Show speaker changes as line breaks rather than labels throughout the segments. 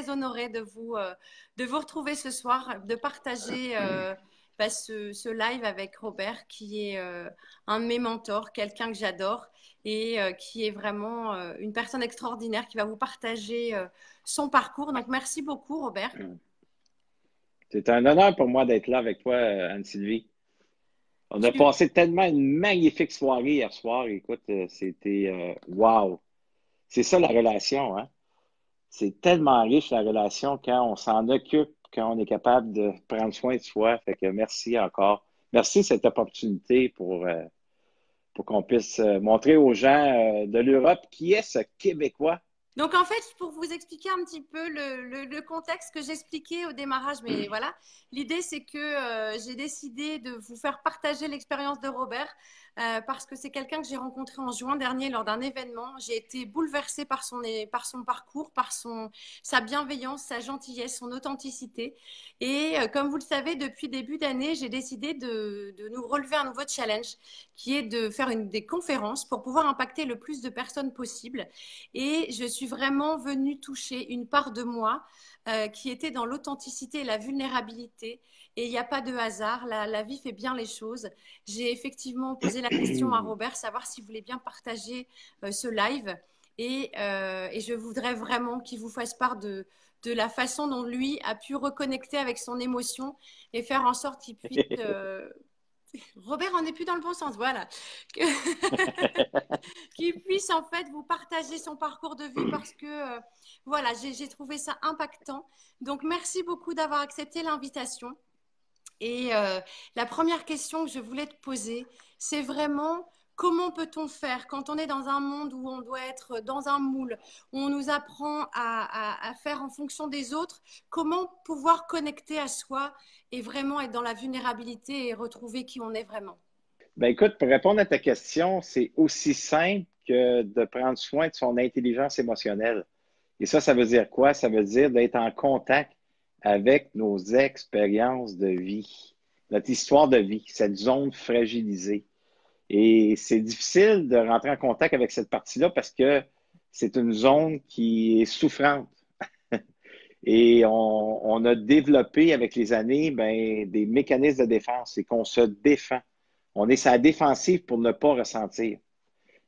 très honorée de vous retrouver ce soir, de partager ce live avec Robert, qui est un de mes mentors, quelqu'un que j'adore et qui est vraiment une personne extraordinaire qui va vous partager son parcours. Donc, merci beaucoup, Robert.
C'est un honneur pour moi d'être là avec toi, Anne-Sylvie. On a
Tu-
passé tellement une magnifique soirée hier soir. Écoute, c'était wow. C'est ça la relation, hein? C'est tellement riche la relation quand on s'en occupe, quand on est capable de prendre soin de soi. Fait que merci encore. Merci de cette opportunité pour qu'on puisse montrer aux gens de l'Europe qui est ce Québécois.
Donc, en fait, pour vous expliquer un petit peu le contexte que j'expliquais au démarrage, mais voilà, l'idée, c'est que j'ai décidé de vous faire partager l'expérience de Robert parce que c'est quelqu'un que j'ai rencontré en juin dernier lors d'un événement. J'ai été bouleversée par son parcours, sa bienveillance, sa gentillesse, son authenticité. Et comme vous le savez, depuis début d'année, j'ai décidé de nous relever un nouveau challenge qui est de faire des conférences pour pouvoir impacter le plus de personnes possible. Et je suis vraiment venue toucher une part de moi qui était dans l'authenticité et la vulnérabilité. Et il n'y a pas de hasard, la vie fait bien les choses. J'ai effectivement posé la question à Robert, savoir s'il voulait bien partager ce live. Et je voudrais vraiment qu'il vous fasse part de la façon dont lui a pu reconnecter avec son émotion et faire en sorte qu'il puisse Robert, on n'est plus dans le bon sens, voilà. Qu'il puisse en fait vous partager son parcours de vie parce que voilà, j'ai trouvé ça impactant. Donc merci beaucoup d'avoir accepté l'invitation. Et la première question que je voulais te poser, c'est vraiment comment peut-on faire quand on est dans un monde où on doit être dans un moule, où on nous apprend à faire en fonction des autres, comment pouvoir connecter à soi et vraiment être dans la vulnérabilité et retrouver qui on est vraiment?
Ben écoute, pour répondre à ta question, c'est aussi simple que de prendre soin de son intelligence émotionnelle. Et ça veut dire quoi? Ça veut dire d'être en contact avec nos expériences de vie, notre histoire de vie, cette zone fragilisée. Et c'est difficile de rentrer en contact avec cette partie-là parce que c'est une zone qui est souffrante. Et on a développé avec les années ben, des mécanismes de défense et qu'on se défend. On est sur la défensive pour ne pas ressentir.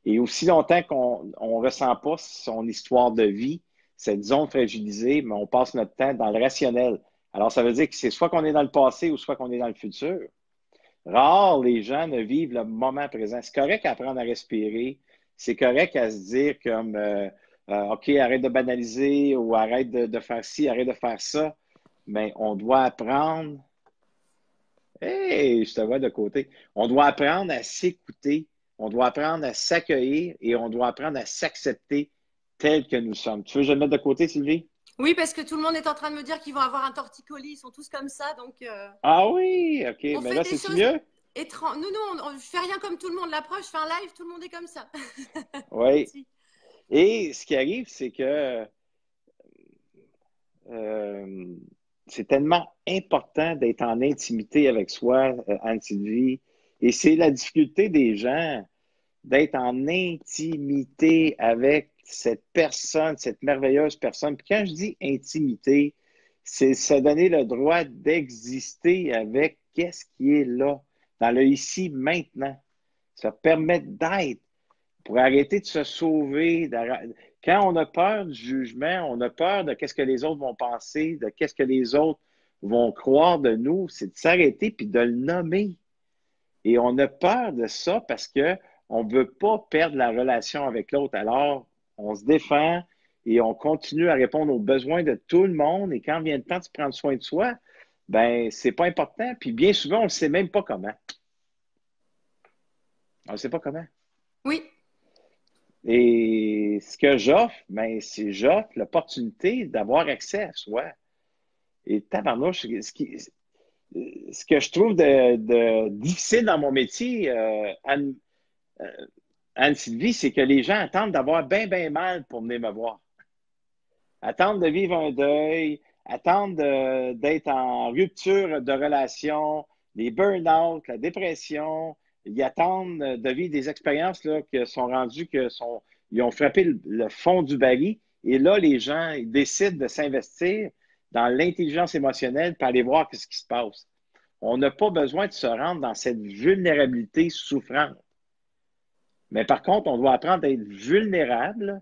Et aussi longtemps qu'on ne ressent pas son histoire de vie, cette zone fragilisée, mais on passe notre temps dans le rationnel. Alors, ça veut dire que c'est soit qu'on est dans le passé ou soit qu'on est dans le futur. Rares les gens ne vivent le moment présent. C'est correct d'apprendre à respirer. C'est correct à se dire comme OK, arrête de banaliser ou arrête de faire ci, arrête de faire ça. Mais on doit apprendre. Hey, je te vois de côté. On doit apprendre à s'écouter, on doit apprendre à s'accueillir et on doit apprendre à s'accepter tel que nous sommes. Tu veux que je le mette de côté, Sylvie?
Oui, parce que tout le monde est en train de me dire qu'ils vont avoir un torticolis, ils sont tous comme ça, donc
Ah oui, OK.
on
Mais
fait
là,
des
c'est-tu
choses
mieux?
étranges. Nous, non, on fait rien comme tout le monde l'approche, je fais un live, tout le monde est comme ça.
Oui.
Si.
Et ce qui arrive, c'est que euh, c'est tellement important d'être en intimité avec soi, Anne-Sylvie. Et c'est la difficulté des gens d'être en intimité avec cette personne, cette merveilleuse personne. Puis quand je dis intimité, c'est se donner le droit d'exister avec qu'est-ce qui est là, dans le ici, maintenant. Ça permet d'être pour arrêter de se sauver. Quand on a peur du jugement, on a peur de qu'est-ce que les autres vont penser, de qu'est-ce que les autres vont croire de nous, c'est de s'arrêter puis de le nommer. Et on a peur de ça parce que on ne veut pas perdre la relation avec l'autre. Alors, on se défend et on continue à répondre aux besoins de tout le monde. Et quand vient le temps de prendre soin de soi, ben, c'est pas important. Puis bien souvent, on ne sait même pas comment. On ne sait pas comment.
Oui,
Et ce que j'offre, ben, c'est j'offre l'opportunité d'avoir accès à soi. Et tabarnouche, ce que je trouve de difficile dans mon métier, euh, Anne-Sylvie, c'est que les gens attendent d'avoir bien, bien mal pour venir me voir. Attendent de vivre un deuil, attendent d'être en rupture de relation, les burn-out, la dépression. Ils attendent de vivre des expériences là, qui sont rendues, ils ont frappé le fond du baril Et là, les gens ils décident de s'investir dans l'intelligence émotionnelle pour aller voir ce qui se passe. On n'a pas besoin de se rendre dans cette vulnérabilité souffrante. Mais par contre, on doit apprendre à être vulnérable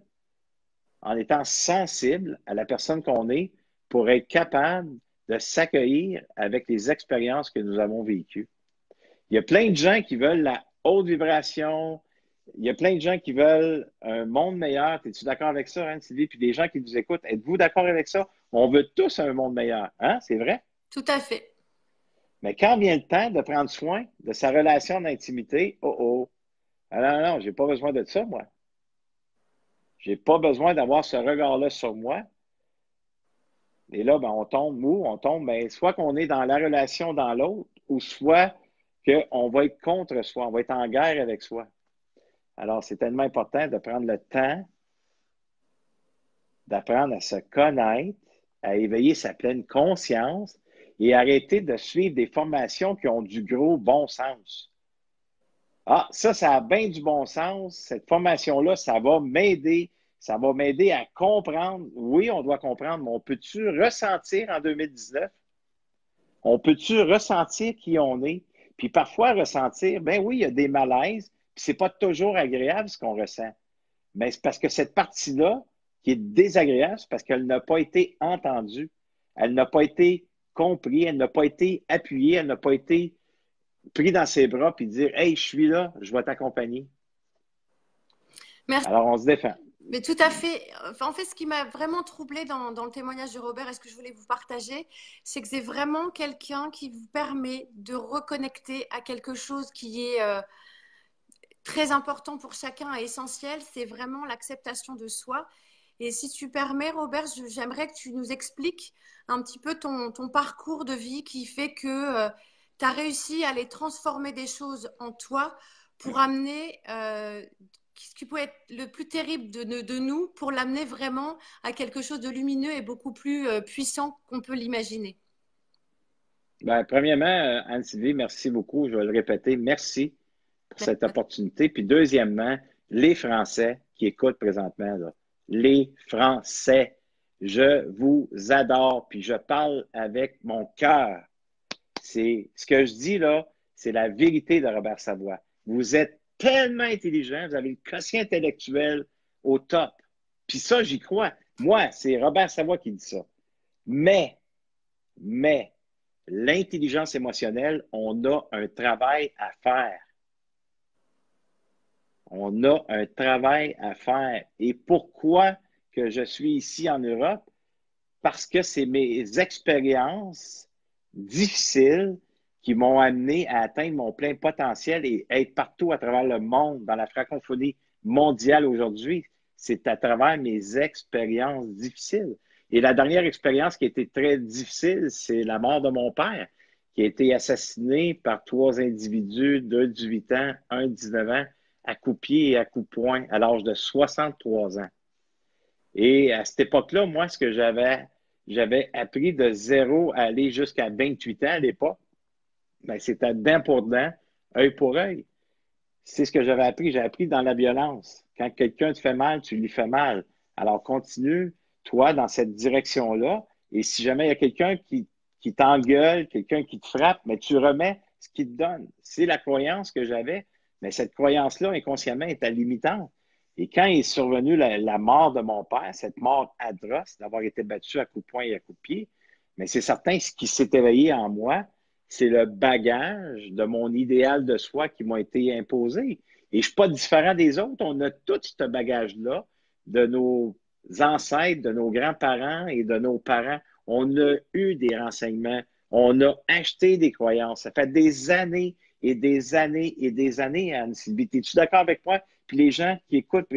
en étant sensible à la personne qu'on est pour être capable de s'accueillir avec les expériences que nous avons vécues. Il y a plein de gens qui veulent la haute vibration. Il y a plein de gens qui veulent un monde meilleur. Es-tu d'accord avec ça, Anne-Sylvie? Puis des gens qui nous écoutent, êtes-vous d'accord avec ça? On veut tous un monde meilleur. Hein? C'est vrai?
Tout à fait.
Mais quand vient le temps de prendre soin de sa relation d'intimité, oh oh, ah non, non, j'ai pas besoin de ça, moi. J'ai pas besoin d'avoir ce regard-là sur moi. Et là, ben, on tombe où? On tombe, ben, soit qu'on est dans la relation dans l'autre, ou soit qu'on va être contre soi, on va être en guerre avec soi. Alors, c'est tellement important de prendre le temps d'apprendre à se connaître, à éveiller sa pleine conscience et arrêter de suivre des formations qui ont du gros bon sens. Ah, ça a bien du bon sens. Cette formation-là, ça va m'aider. Ça va m'aider à comprendre. Oui, on doit comprendre, mais on peut-tu ressentir en 2019? On peut-tu ressentir qui on est? Puis parfois ressentir, ben oui, il y a des malaises, puis c'est pas toujours agréable ce qu'on ressent. Mais c'est parce que cette partie-là, qui est désagréable, c'est parce qu'elle n'a pas été entendue. Elle n'a pas été comprise, elle n'a pas été appuyée, elle n'a pas été pris dans ses bras puis dire hey, je suis là, je vais t'accompagner.
Merci.
Alors, on se défend.
Mais tout à fait. Enfin, en fait, ce qui m'a vraiment troublé dans le témoignage de Robert et ce que je voulais vous partager, c'est que c'est vraiment quelqu'un qui vous permet de reconnecter à quelque chose qui est très important pour chacun et essentiel, c'est vraiment l'acceptation de soi. Et si tu permets, Robert, j'aimerais que tu nous expliques un petit peu ton parcours de vie qui fait que tu as réussi à aller transformer des choses en toi pour amener ce qui peut être le plus terrible de nous, pour l'amener vraiment à quelque chose de lumineux et beaucoup plus puissant qu'on peut l'imaginer.
Ben, premièrement, Anne-Sylvie, merci beaucoup. Je vais le répéter. Merci pour cette opportunité. Puis deuxièmement, les Français qui écoutent présentement, là, les Français, je vous adore. Puis je parle avec mon cœur. C'est ce que je dis là, c'est la vérité de Robert Savoie. Vous êtes tellement intelligent, vous avez le quotient intellectuel au top. Puis ça, j'y crois. Moi, c'est Robert Savoie qui dit ça. Mais, l'intelligence émotionnelle, on a un travail à faire. On a un travail à faire. Et pourquoi que je suis ici en Europe? Parce que c'est mes expériences difficiles qui m'ont amené à atteindre mon plein potentiel et être partout à travers le monde, dans la francophonie mondiale aujourd'hui. C'est à travers mes expériences difficiles. Et la dernière expérience qui a été très difficile, c'est la mort de mon père, qui a été assassiné par 3 individus, 2 de 18 ans, un de 19 ans, à coups de pied et à coups de poing, à l'âge de 63 ans. Et à cette époque-là, moi, ce que j'avais appris de 0 à aller jusqu'à 28 ans à l'époque, ben, c'était dent pour dent, œil pour œil. C'est ce que j'avais appris. J'ai appris dans la violence. Quand quelqu'un te fait mal, tu lui fais mal. Alors continue, toi, dans cette direction-là. Et si jamais il y a quelqu'un qui t'engueule, quelqu'un qui te frappe, mais tu remets ce qu'il te donne. C'est la croyance que j'avais, mais cette croyance-là, inconsciemment, est limitante. Et quand est survenue la mort de mon père, cette mort atroce d'avoir été battu à coups de poing et à coups de pied, mais c'est certain, ce qui s'est éveillé en moi, c'est le bagage de mon idéal de soi qui m'a été imposé. Et je ne suis pas différent des autres. On a tout ce bagage-là de nos ancêtres, de nos grands-parents et de nos parents. On a eu des renseignements. On a acheté des croyances. Ça fait des années et des années et des années, Anne-Sylvie. Es-tu d'accord avec moi? Puis les gens qui écoutent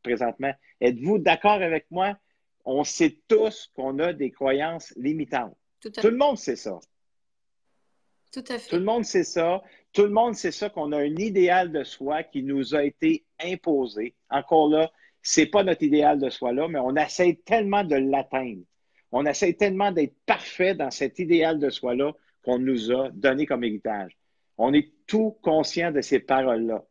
présentement, êtes-vous d'accord avec moi? On sait tous qu'on a des croyances limitantes. Tout le monde sait ça.
Tout à fait.
Tout le monde sait ça. Tout le monde sait ça qu'on a un idéal de soi qui nous a été imposé. Encore là, c'est pas notre idéal de soi-là, mais on essaie tellement de l'atteindre. On essaie tellement d'être parfait dans cet idéal de soi-là qu'on nous a donné comme héritage. On est tout conscient de ces paroles-là.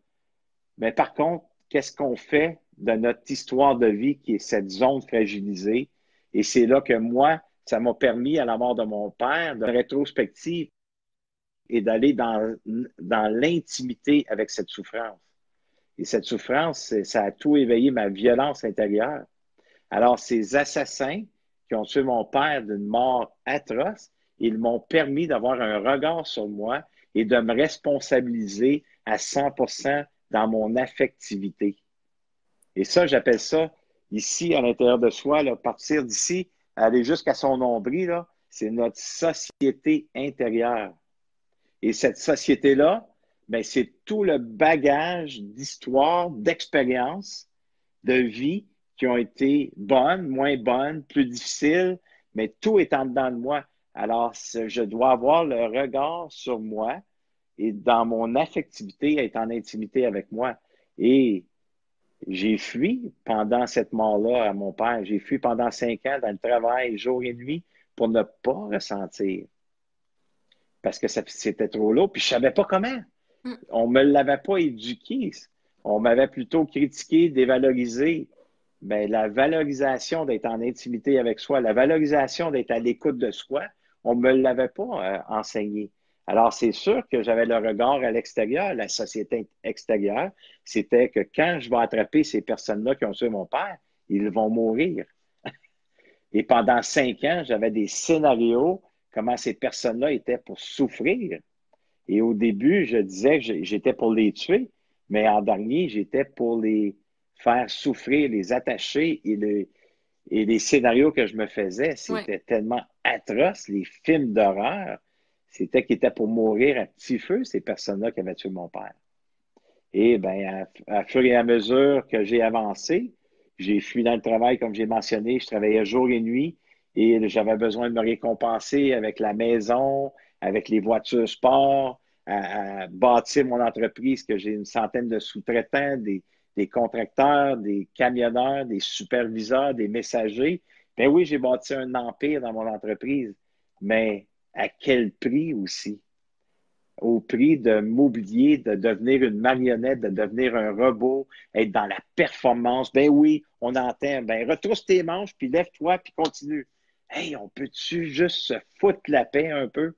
Mais par contre, qu'est-ce qu'on fait de notre histoire de vie qui est cette zone fragilisée. Et c'est là que moi, ça m'a permis, à la mort de mon père, de rétrospective et d'aller dans l'intimité avec cette souffrance. Et cette souffrance, ça a tout éveillé ma violence intérieure. Alors, ces assassins qui ont tué mon père d'une mort atroce, ils m'ont permis d'avoir un regard sur moi et de me responsabiliser à 100% dans mon affectivité. Et ça, j'appelle ça, ici, à l'intérieur de soi, là, partir d'ici, aller jusqu'à son nombril, là, c'est notre société intérieure. Et cette société-là, ben, c'est tout le bagage d'histoire, d'expérience, de vie qui ont été bonnes, moins bonnes, plus difficiles, mais tout est en dedans de moi. Alors, je dois avoir le regard sur moi et dans mon affectivité, être en intimité avec moi. Et j'ai fui pendant cette mort-là à mon père. J'ai fui pendant 5 ans dans le travail, jour et nuit, pour ne pas ressentir. Parce que c'était trop lourd, puis je savais pas comment. On me l'avait pas éduqué. On m'avait plutôt critiqué, dévalorisé. Mais la valorisation d'être en intimité avec soi, la valorisation d'être à l'écoute de soi, on me l'avait pas enseigné. Alors, c'est sûr que j'avais le regard à l'extérieur, la société extérieure. C'était que quand je vais attraper ces personnes-là qui ont tué mon père, ils vont mourir. Et pendant 5 ans, j'avais des scénarios, comment ces personnes-là étaient pour souffrir. Et au début, je disais que j'étais pour les tuer, mais en dernier, j'étais pour les faire souffrir, les attacher. Et les scénarios que je me faisais,
Ouais.
c'était tellement atroce, les films d'horreur, c'était qu'ils étaient pour mourir à petit feu, ces personnes-là qui avaient tué mon père. Et bien, à fur et à mesure que j'ai avancé, j'ai fui dans le travail, comme j'ai mentionné, je travaillais jour et nuit et j'avais besoin de me récompenser avec la maison, avec les voitures sport, à bâtir mon entreprise, que j'ai une centaine de sous-traitants, des contracteurs, des camionneurs, des superviseurs, des messagers. Ben oui, j'ai bâti un empire dans mon entreprise, mais à quel prix aussi? Au prix de m'oublier, de devenir une marionnette, de devenir un robot, être dans la performance. Ben oui, on entend, ben retrousse tes manches, puis lève-toi, puis continue. Hey, on peut-tu juste se foutre la paix un peu?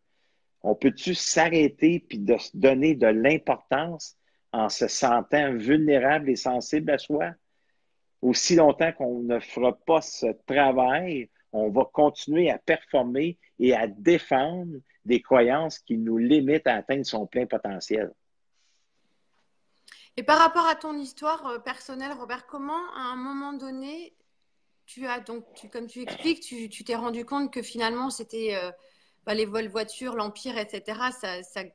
On peut-tu s'arrêter puis de se donner de l'importance en se sentant vulnérable et sensible à soi? Aussi longtemps qu'on ne fera pas ce travail, on va continuer à performer et à défendre des croyances qui nous limitent à atteindre son plein potentiel.
Et par rapport à ton histoire personnelle, Robert, comment à un moment donné, tu as donc, comme tu expliques, tu t'es rendu compte que finalement c'était les vols voitures, l'empire, etc.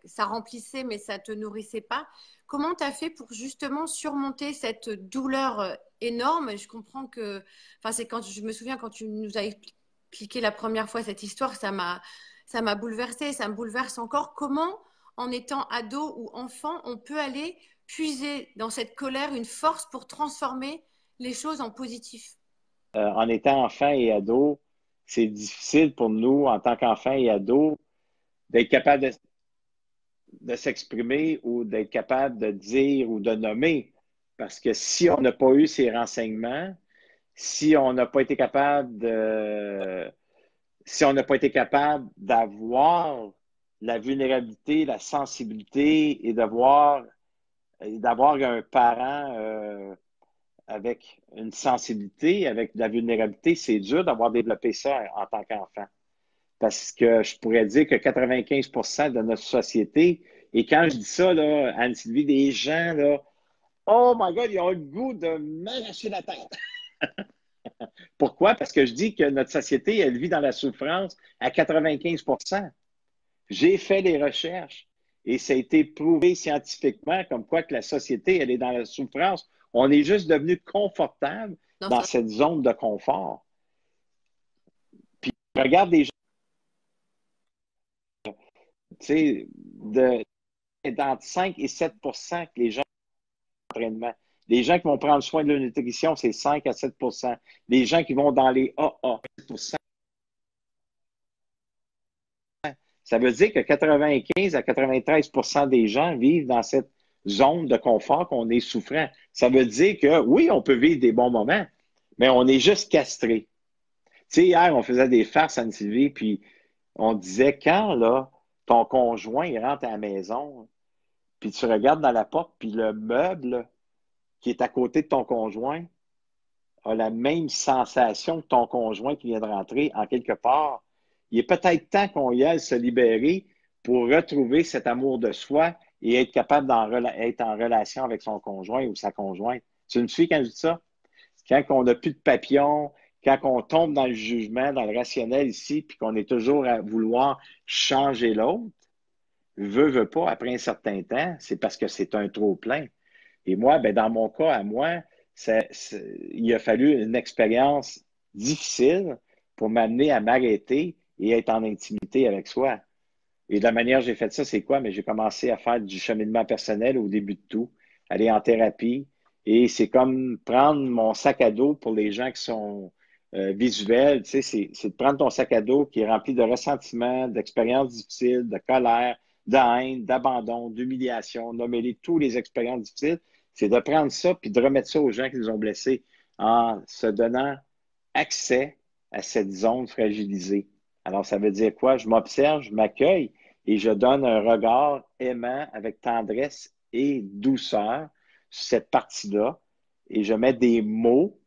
Ça remplissait, mais ça te nourrissait pas. Comment tu as fait pour justement surmonter cette douleur énorme? Je comprends que, enfin, c'est quand je me souviens quand tu nous as expliqué la première fois cette histoire, ça m'a bouleversée, ça me bouleverse encore. Comment, en étant ado ou enfant, on peut aller puiser dans cette colère une force pour transformer les choses en positif?
En étant enfant et ado, c'est difficile pour nous, en tant qu'enfant et ado, d'être capable de s'exprimer ou d'être capable de dire ou de nommer. Parce que si on n'a pas eu ces renseignements, si on n'a pas été capable de, si on n'a pas été capable d'avoir la vulnérabilité, la sensibilité et d'avoir un parent avec une sensibilité, avec de la vulnérabilité, c'est dur d'avoir développé ça en tant qu'enfant. Parce que je pourrais dire que 95% de notre société, et quand je dis ça, là, Anne-Sylvie, des gens, là, oh my God, ils ont le goût de m'arracher la tête. Pourquoi? Parce que je dis que notre société, elle vit dans la souffrance à 95%. J'ai fait des recherches et ça a été prouvé scientifiquement comme quoi que la société, elle est dans la souffrance. On est juste devenu confortable
Non,
dans
ça.
cette zone de confort. Puis, regarde des gens, tu sais, entre 5 et 7% que les gens ont entraînement. Les gens qui vont prendre soin de leur nutrition, c'est 5 à 7%. Les gens qui vont dans les AA, 7%. Ça veut dire que 95 à 93% des gens vivent dans cette zone de confort qu'on est souffrant. Ça veut dire que oui, on peut vivre des bons moments, mais on est juste castré. Tu sais, hier, on faisait des farces à Anne-Sylvie, puis on disait, quand là, ton conjoint, il rentre à la maison, puis tu regardes dans la porte, puis le meuble qui est à côté de ton conjoint a la même sensation que ton conjoint qui vient de rentrer en quelque part. Il est peut-être temps qu'on y aille se libérer pour retrouver cet amour de soi et être capable d'être en relation avec son conjoint ou sa conjointe. Tu me suis quand je dis ça? Quand on n'a plus de papillons, quand on tombe dans le jugement, dans le rationnel ici, puis qu'on est toujours à vouloir changer l'autre, veut pas, après un certain temps, c'est parce que c'est un trop-plein. Et moi, ben, dans mon cas, à moi, il a fallu une expérience difficile pour m'amener à m'arrêter et être en intimité avec soi. Et de la manière dont j'ai fait ça, c'est quoi? Mais j'ai commencé à faire du cheminement personnel au début de tout, aller en thérapie. Et c'est comme prendre mon sac à dos pour les gens qui sont visuels. Tu sais, c'est de prendre ton sac à dos qui est rempli de ressentiments, d'expériences difficiles, de colère, de haine, d'abandon, d'humiliation, nommer tous les expériences difficiles. C'est de prendre ça puis de remettre ça aux gens qui nous ont blessés en se donnant accès à cette zone fragilisée. Alors, ça veut dire quoi? Je m'observe, je m'accueille et je donne un regard aimant avec tendresse et douceur sur cette partie-là et je mets des mots,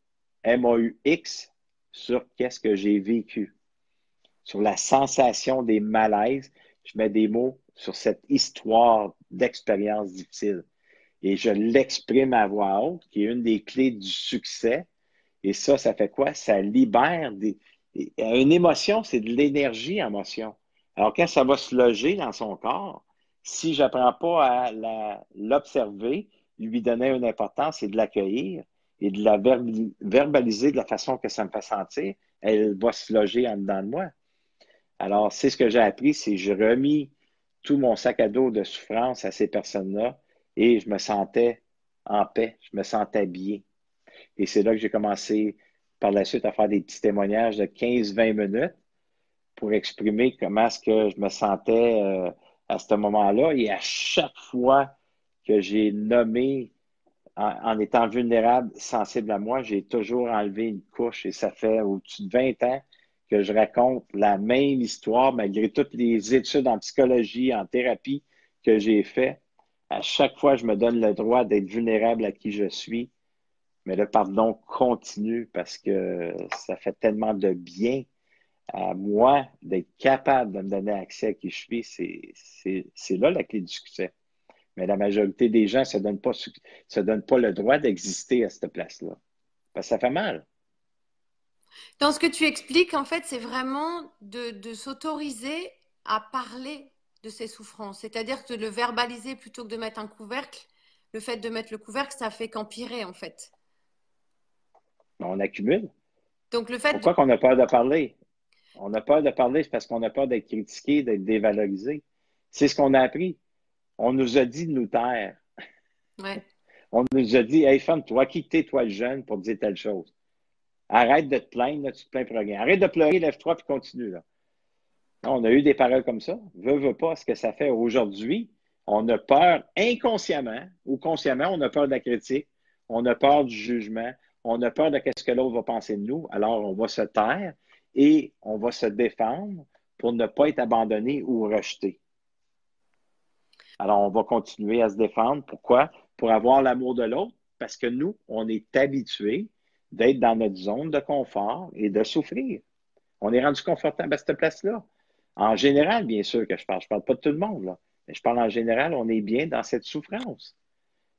M-A-U-X, sur qu'est-ce que j'ai vécu, sur la sensation des malaises. Je mets des mots sur cette histoire d'expérience difficile et je l'exprime à voix haute, qui est une des clés du succès. Et ça fait quoi? Ça libère une émotion, c'est de l'énergie en motion. Alors, quand ça va se loger dans son corps, si je n'apprends pas à l'observer, lui donner une importance et de l'accueillir et de la verbaliser de la façon que ça me fait sentir, elle va se loger en dedans de moi. Alors, c'est ce que j'ai appris, c'est que j'ai remis tout mon sac à dos de souffrance à ces personnes-là et je me sentais en paix, je me sentais bien. Et c'est là que j'ai commencé par la suite à faire des petits témoignages de 15-20 minutes pour exprimer comment est-ce que je me sentais à ce moment-là. Et à chaque fois que j'ai nommé en étant vulnérable, sensible à moi, j'ai toujours enlevé une couche et ça fait au-dessus de 20 ans que je raconte la même histoire malgré toutes les études en psychologie, en thérapie que j'ai fait. À chaque fois, je me donne le droit d'être vulnérable à qui je suis. Mais le pardon continue parce que ça fait tellement de bien à moi d'être capable de me donner accès à qui je suis. C'est là la clé du succès. Mais la majorité des gens ne se donnent pas le droit d'exister à cette place-là. Parce que ça fait mal.
Dans ce que tu expliques, en fait, c'est vraiment de s'autoriser à parler de ses souffrances. C'est-à-dire que de le verbaliser plutôt que de mettre un couvercle. Le fait de mettre le couvercle, ça fait qu'empirer, en fait.
On accumule.
Donc, le fait de...
Pourquoi qu'on a peur de parler? On a peur de parler, c'est parce qu'on a peur d'être critiqué, d'être dévalorisé. C'est ce qu'on a appris. On nous a dit de nous taire.
Ouais.
On nous a dit, hey femme, toi, qui t'es, toi le jeune, pour dire telle chose. Arrête de te plaindre, là, tu te plains pour rien. Arrête de pleurer, lève-toi puis continue. Là. On a eu des paroles comme ça. Veux pas ce que ça fait aujourd'hui. On a peur inconsciemment ou consciemment, on a peur de la critique, on a peur du jugement, on a peur de ce que l'autre va penser de nous. Alors, on va se taire et on va se défendre pour ne pas être abandonné ou rejeté. Alors, on va continuer à se défendre. Pourquoi? Pour avoir l'amour de l'autre, parce que nous, on est habitués d'être dans notre zone de confort et de souffrir. On est rendu confortable à cette place-là. En général, bien sûr que je parle. Je ne parle pas de tout le monde, là. Mais je parle en général, on est bien dans cette souffrance.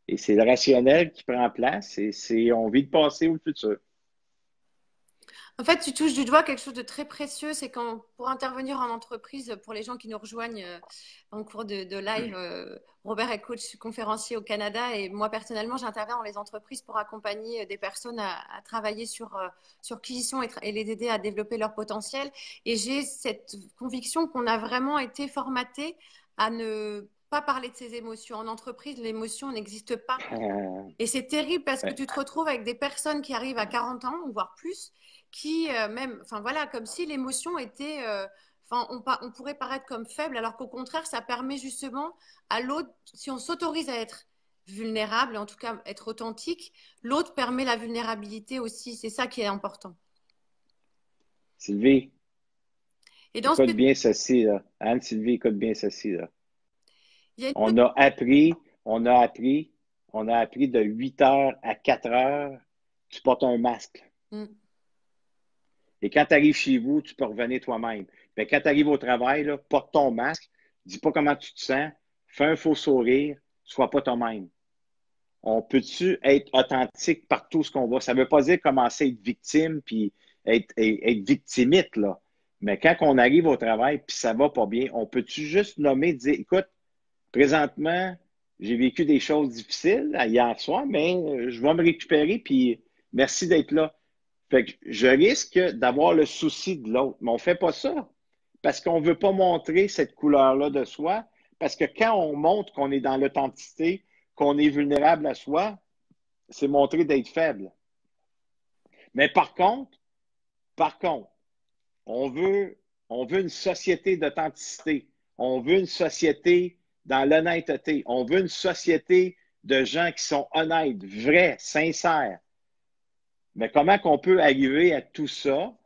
Et c'est le rationnel qui prend place et c'est on vit le passé ou le futur.
En fait, tu touches du doigt quelque chose de très précieux, c'est quand pour intervenir en entreprise, pour les gens qui nous rejoignent en cours de live, Robert est coach conférencier au Canada et moi personnellement, j'interviens dans les entreprises pour accompagner des personnes à travailler sur qui ils sont et les aider à développer leur potentiel. Et j'ai cette conviction qu'on a vraiment été formaté à ne pas parler de ses émotions. En entreprise, l'émotion n'existe pas. Et c'est terrible parce que
Ouais.
tu te retrouves avec des personnes qui arrivent à 40 ans, voire plus, qui même, enfin voilà, comme si l'émotion était, enfin on pourrait paraître comme faible, alors qu'au contraire, ça permet justement à l'autre, si on s'autorise à être vulnérable, en tout cas être authentique. L'autre permet la vulnérabilité aussi. C'est ça qui est important.
Sylvie,
Et dans ce que
écoute bien ceci, là. Anne-Sylvie, écoute bien ceci, là.
il y a une
On a appris, on a appris, on a appris de 8 heures à 4 heures, tu portes un masque.
Mm.
Et quand tu arrives chez vous, tu peux revenir toi-même. Mais quand tu arrives au travail, là, porte ton masque, dis pas comment tu te sens, fais un faux sourire, sois pas toi-même. On peut-tu être authentique partout ce qu'on va? Ça ne veut pas dire commencer à être victime puis être victimite, là. Mais quand on arrive au travail puis ça va pas bien, on peut-tu juste nommer, dire, écoute, présentement, j'ai vécu des choses difficiles hier soir, mais je vais me récupérer puis merci d'être là. Fait que je risque d'avoir le souci de l'autre. Mais on ne fait pas ça parce qu'on ne veut pas montrer cette couleur-là de soi. Parce que quand on montre qu'on est dans l'authenticité, qu'on est vulnérable à soi, c'est montrer d'être faible. Mais par contre, on veut, on veut une société d'authenticité. On veut une société dans l'honnêteté. On veut une société de gens qui sont honnêtes, vrais, sincères. Mais comment qu'on peut arriver à tout ça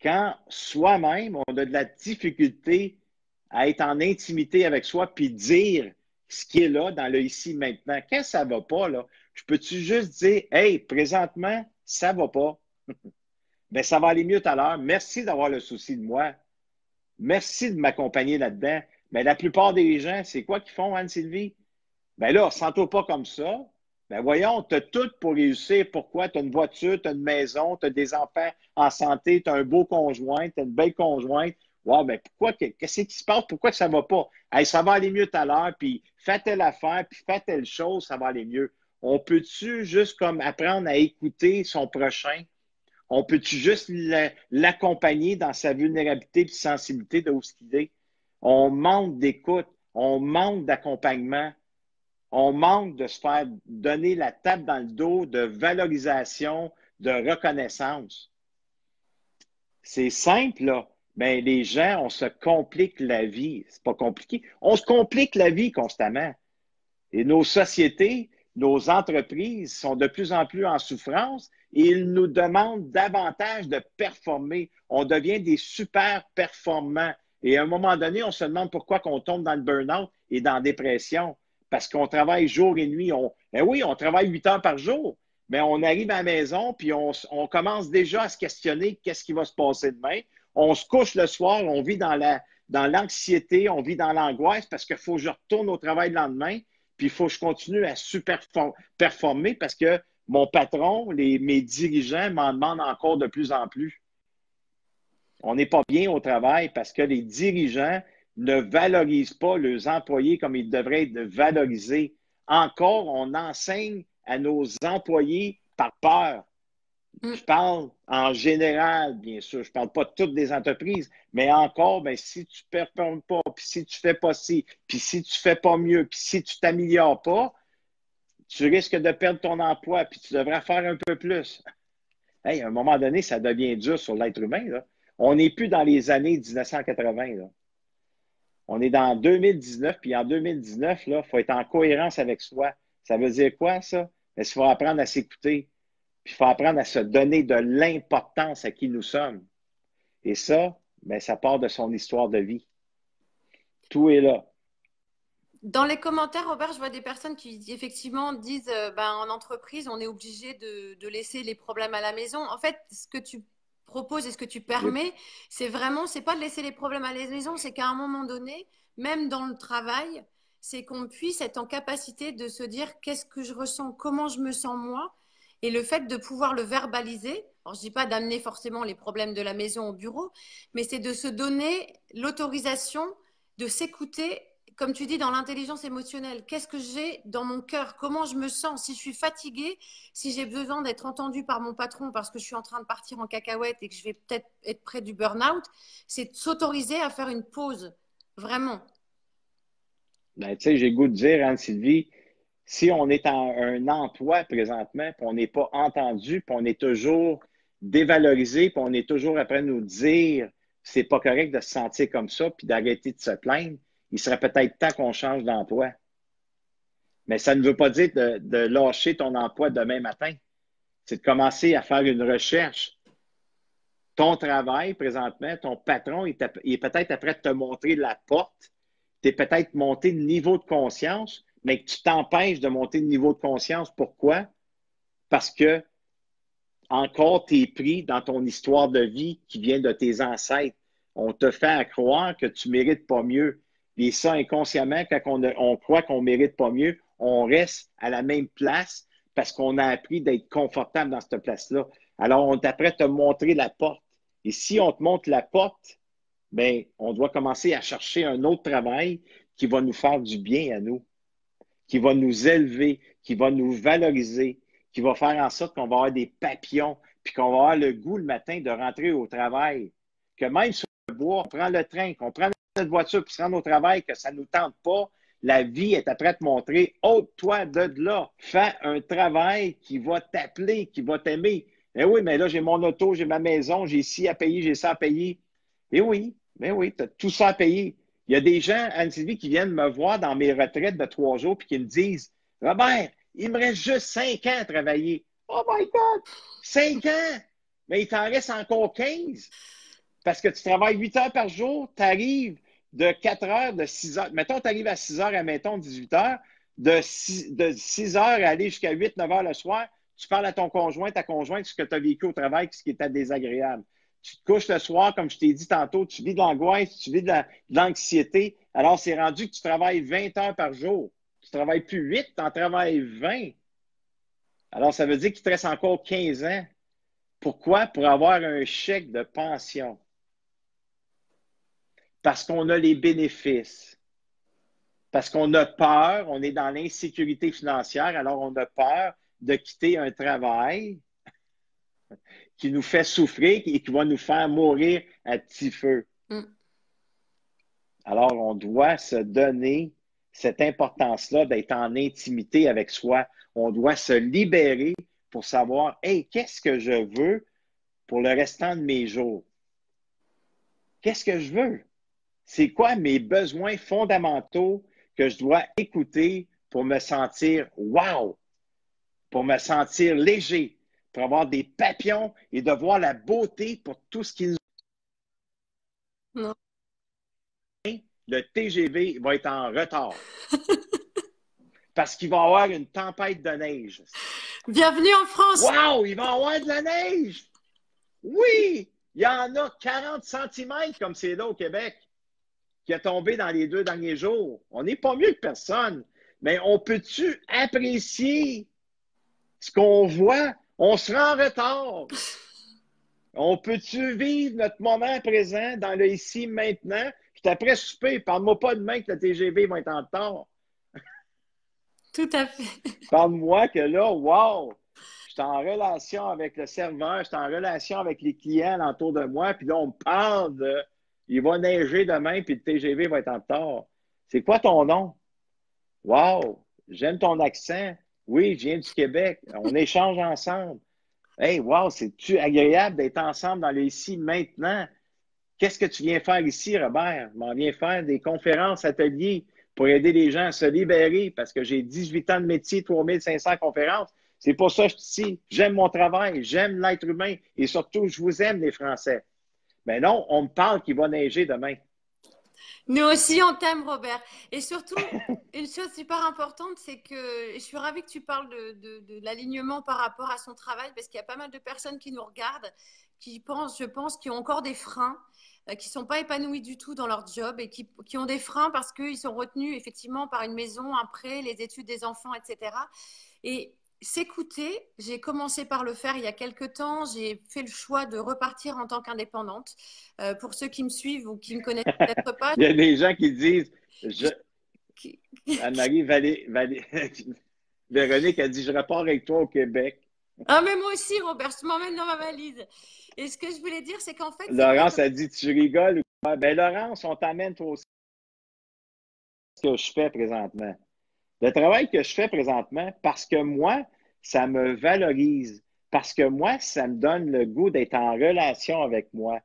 quand soi-même, on a de la difficulté à être en intimité avec soi puis dire ce qui est là dans le ici maintenant. Quand ça ne va pas, là, je peux-tu juste dire, hey, présentement, ça ne va pas. Bien, ça va aller mieux tout à l'heure. Merci d'avoir le souci de moi. Merci de m'accompagner là-dedans. Mais la plupart des gens, c'est quoi qu'ils font, Anne-Sylvie? Ben là, sens-toi pas comme ça. Ben voyons, tu as tout pour réussir. Pourquoi? Tu as une voiture, tu as une maison, tu as des enfants en santé, tu as un beau conjoint, tu as une belle conjointe. Wow, ben pourquoi? Qu'est-ce qui se passe? Pourquoi ça va pas? Hey, ça va aller mieux tout à l'heure, puis fais telle affaire, puis fais telle chose, ça va aller mieux. On peut-tu juste comme apprendre à écouter son prochain? On peut-tu juste l'accompagner dans sa vulnérabilité et sensibilité de où ce qu'il est? On manque d'écoute, on manque d'accompagnement. On manque de se faire donner la tape dans le dos de valorisation, de reconnaissance. C'est simple, là. Mais les gens, on se complique la vie. C'est pas compliqué. On se complique la vie constamment. Et nos sociétés, nos entreprises sont de plus en plus en souffrance et ils nous demandent davantage de performer. On devient des super performants. Et à un moment donné, on se demande pourquoi on tombe dans le burn-out et dans la dépression. Parce qu'on travaille jour et nuit. Ben oui, on travaille 8 heures par jour, mais on arrive à la maison puis on commence déjà à se questionner qu'est-ce qui va se passer demain. On se couche le soir, on vit dans l'anxiété, on vit dans l'angoisse parce qu'il faut que je retourne au travail le lendemain. Puis il faut que je continue à super performer parce que mon patron, mes dirigeants m'en demandent encore de plus en plus. On n'est pas bien au travail parce que les dirigeants ne valorisent pas leurs employés comme ils devraient être valorisés. Encore, on enseigne à nos employés par peur.
Mm.
Je parle en général, bien sûr. Je ne parle pas de toutes les entreprises, mais encore, ben, si tu ne performes pas, puis si tu ne fais pas ci, puis si tu ne fais pas mieux, puis si tu ne t'améliores pas, tu risques de perdre ton emploi, puis tu devrais faire un peu plus. Hey, à un moment donné, ça devient dur sur l'être humain, là. On n'est plus dans les années 1980, là. On est dans 2019, puis en 2019, il faut être en cohérence avec soi. Ça veut dire quoi, ça? Il faut apprendre à s'écouter. Puis il faut apprendre à se donner de l'importance à qui nous sommes. Et ça, ben, ça part de son histoire de vie. Tout est là.
Dans les commentaires, Robert, je vois des personnes qui effectivement disent ben, en entreprise, on est obligé de laisser les problèmes à la maison. En fait, ce que tu proposes et ce que tu permets, c'est vraiment, c'est pas de laisser les problèmes à la maison, c'est qu'à un moment donné, même dans le travail, c'est qu'on puisse être en capacité de se dire qu'est-ce que je ressens, comment je me sens moi, et le fait de pouvoir le verbaliser. Alors, je dis pas d'amener forcément les problèmes de la maison au bureau, mais c'est de se donner l'autorisation de s'écouter comme tu dis, dans l'intelligence émotionnelle. Qu'est-ce que j'ai dans mon cœur? Comment je me sens? Si je suis fatiguée, si j'ai besoin d'être entendue par mon patron parce que je suis en train de partir en cacahuète et que je vais peut-être être près du burn-out, c'est de s'autoriser à faire une pause. Vraiment.
Ben, tu sais, j'ai le goût de dire, Anne-Sylvie, si on est en un emploi présentement, puis on n'est pas entendu, puis on est toujours dévalorisé, puis on est toujours après nous dire c'est pas correct de se sentir comme ça, puis d'arrêter de se plaindre, il serait peut-être temps qu'on change d'emploi. Mais ça ne veut pas dire de lâcher ton emploi demain matin. C'est de commencer à faire une recherche. Ton travail, présentement, ton patron, il est peut-être après de te montrer la porte. Tu es peut-être monté de niveau de conscience, mais que tu t'empêches de monter de niveau de conscience. Pourquoi? Parce que encore tu es pris dans ton histoire de vie qui vient de tes ancêtres. On te fait croire que tu ne mérites pas mieux. Et ça, inconsciemment, quand on croit qu'on ne mérite pas mieux, on reste à la même place parce qu'on a appris d'être confortable dans cette place-là. Alors, on t'apprête à te montrer la porte. Et si on te montre la porte, bien, on doit commencer à chercher un autre travail qui va nous faire du bien à nous, qui va nous élever, qui va nous valoriser, qui va faire en sorte qu'on va avoir des papillons, puis qu'on va avoir le goût le matin de rentrer au travail. Que même sur le bois, on prend le train, qu'on prend notre voiture pour se rendre au travail, que ça ne nous tente pas, la vie est après te montrer, ôte-toi de là. Fais un travail qui va t'appeler, qui va t'aimer. Mais oui, mais là, j'ai mon auto, j'ai ma maison, j'ai ci à payer, j'ai ça à payer. Mais oui, tu as tout ça à payer. Il y a des gens, Anne-Sylvie, qui viennent me voir dans mes retraites de 3 jours puis qui me disent, Robert, il me reste juste 5 ans à travailler. Oh my God! 5 ans! Mais il t'en reste encore 15. Parce que tu travailles 8 heures par jour, tu arrives de 4 heures, de 6 heures. Mettons, tu arrives à 6 heures, admettons 18 heures, de 6 heures à aller jusqu'à 8, 9 heures le soir, tu parles à ton conjoint, ta conjointe, ce que tu as vécu au travail, ce qui était désagréable. Tu te couches le soir, comme je t'ai dit tantôt, tu vis de l'angoisse, tu vis de l'anxiété. Alors, c'est rendu que tu travailles 20 heures par jour. Tu ne travailles plus 8, tu en travailles 20. Alors, ça veut dire qu'il te reste encore 15 ans. Pourquoi? Pour avoir un chèque de pension. Parce qu'on a les bénéfices. Parce qu'on a peur, on est dans l'insécurité financière, alors on a peur de quitter un travail qui nous fait souffrir et qui va nous faire mourir à petit feu. Alors, on doit se donner cette importance-là d'être en intimité avec soi. On doit se libérer pour savoir, hey, qu'est-ce que je veux pour le restant de mes jours? Qu'est-ce que je veux? C'est quoi mes besoins fondamentaux que je dois écouter pour me sentir wow, pour me sentir léger, pour avoir des papillons et de voir la beauté pour tout ce qui nous...
Non.
Le TGV va être en retard parce qu'il va y avoir une tempête de neige.
Bienvenue en France!
Wow, il va y avoir de la neige! Oui, il y en a 40 centimètres comme c'est là au Québec qui a tombé dans les 2 derniers jours. On n'est pas mieux que personne, mais on peut-tu apprécier ce qu'on voit? On sera en retard. On peut-tu vivre notre moment présent dans le ici, maintenant? Puis après souper, parle-moi pas demain que le TGV va être en retard.
Tout à fait.
Parle-moi que là, wow, je suis en relation avec le serveur, je suis en relation avec les clients autour de moi, puis là, on me parle de il va neiger demain, puis le TGV va être en retard. C'est quoi ton nom? Wow, j'aime ton accent. Oui, je viens du Québec. On échange ensemble. Hey, wow, c'est-tu agréable d'être ensemble dans les ici maintenant? Qu'est-ce que tu viens faire ici, Robert? Je m'en viens faire des conférences, ateliers pour aider les gens à se libérer parce que j'ai 18 ans de métier, 3500 conférences. C'est pour ça que je suis ici. J'aime mon travail, j'aime l'être humain et surtout, je vous aime, les Français. Mais non, on me parle qu'il va neiger demain.
Nous aussi, on t'aime, Robert. Et surtout, une chose super importante, c'est que je suis ravie que tu parles de l'alignement par rapport à son travail, parce qu'il y a pas mal de personnes qui nous regardent, qui pensent, je pense, qui ont encore des freins, qui ne sont pas épanouis du tout dans leur job et qui ont des freins parce qu'ils sont retenus effectivement par une maison, un prêt, les études des enfants, etc. Et s'écouter, j'ai commencé par le faire il y a quelques temps. J'ai fait le choix de repartir en tant qu'indépendante. Pour ceux qui me suivent ou qui ne me connaissent peut-être pas.
Il y a des gens qui disent,
qui-
Anne-Marie Véronique a dit, je repars avec toi au Québec.
Ah, mais moi aussi, Robert, je m'emmène dans ma valise. Et ce que je voulais dire, c'est qu'en fait,
Laurence a dit, tu rigoles ou quoi? Ben, Laurence, on t'amène toi aussi ce que je fais présentement. Le travail que je fais présentement, parce que moi, ça me valorise. Parce que moi, ça me donne le goût d'être en relation avec moi.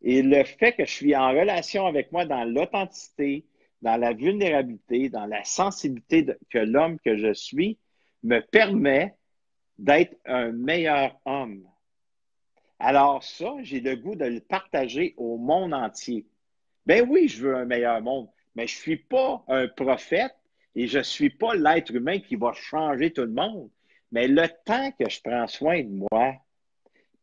Et le fait que je suis en relation avec moi dans l'authenticité, dans la vulnérabilité, dans la sensibilité que l'homme que je suis me permet d'être un meilleur homme. Alors ça, j'ai le goût de le partager au monde entier. Ben oui, je veux un meilleur monde, mais je ne suis pas un prophète et je ne suis pas l'être humain qui va changer tout le monde. Mais le temps que je prends soin de moi,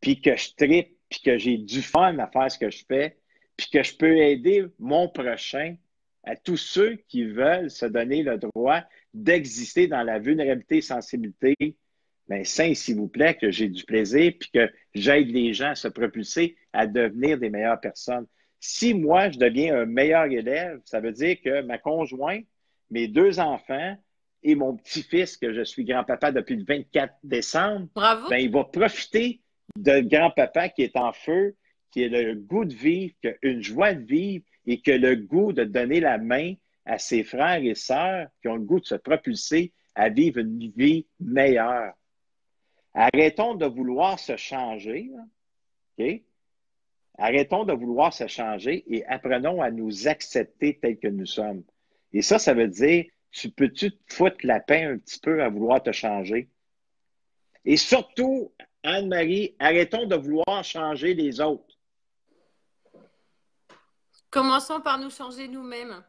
puis que je tripe, puis que j'ai du fun à faire ce que je fais, puis que je peux aider mon prochain, à tous ceux qui veulent se donner le droit d'exister dans la vulnérabilité et sensibilité, bien, saint, s'il vous plaît, que j'ai du plaisir, puis que j'aide les gens à se propulser à devenir des meilleures personnes. Si moi, je deviens un meilleur élève, ça veut dire que ma conjointe, mes deux enfants et mon petit-fils, que je suis grand-papa depuis le 24 décembre,
Bravo.
bien, il va profiter de grand-papa qui est en feu, qui a le goût de vivre, qui a une joie de vivre et qui a le goût de donner la main à ses frères et sœurs qui ont le goût de se propulser à vivre une vie meilleure. Arrêtons de vouloir se changer, OK? Arrêtons de vouloir se changer et apprenons à nous accepter tels que nous sommes. Et ça veut dire, tu peux-tu te foutre la paix un petit peu à vouloir te changer? Et surtout, Anne-Marie, arrêtons de vouloir changer les autres.
Commençons par nous changer nous-mêmes.